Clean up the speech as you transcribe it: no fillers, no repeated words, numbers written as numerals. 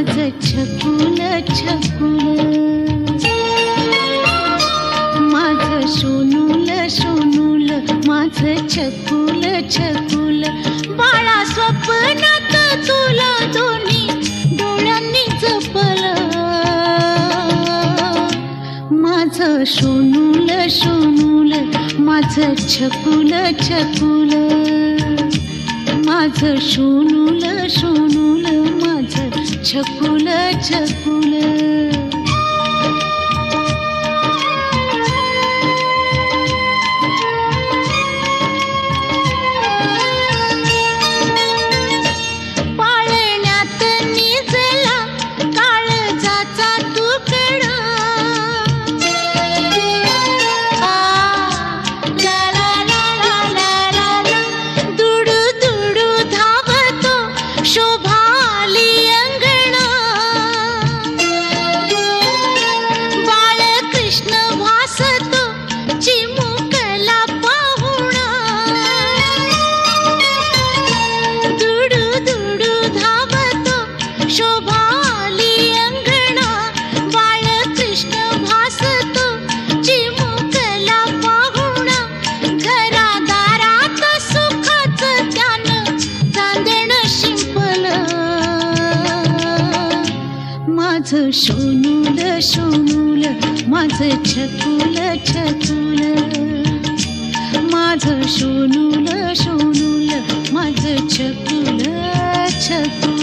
माझं छकुल छकुल, माझं सोनूल सोनूल, माझं छकुल छकुल. बाळा स्वप्नात तुला दोन्ही डोळ्यांनी जपलं, माझं सोनूल सोनूल, माझं छकुल छकुल, माझं सोनूल सोनूल, माझं छकुल छकुल. पाळण्यात निजला काळजाचा तुकडा, ला ला ला ला ला ला ला. दुडू दुडू धावतो शोभाली अंगणा, बाळकृष्ण भासतो चिमुकला पाहुणा. दुडू दुडू धावतो शोभाली अंगणा, बाळकृष्ण भासतो चिमुकला पाहुणा. घरादारात सुखाचं त्यानं चांदण शिंपलं, माझं सोनूल सोनूल, माझं छकुल छकुल, माझं सोनूल सोनूल, माझं छकुल छकुल.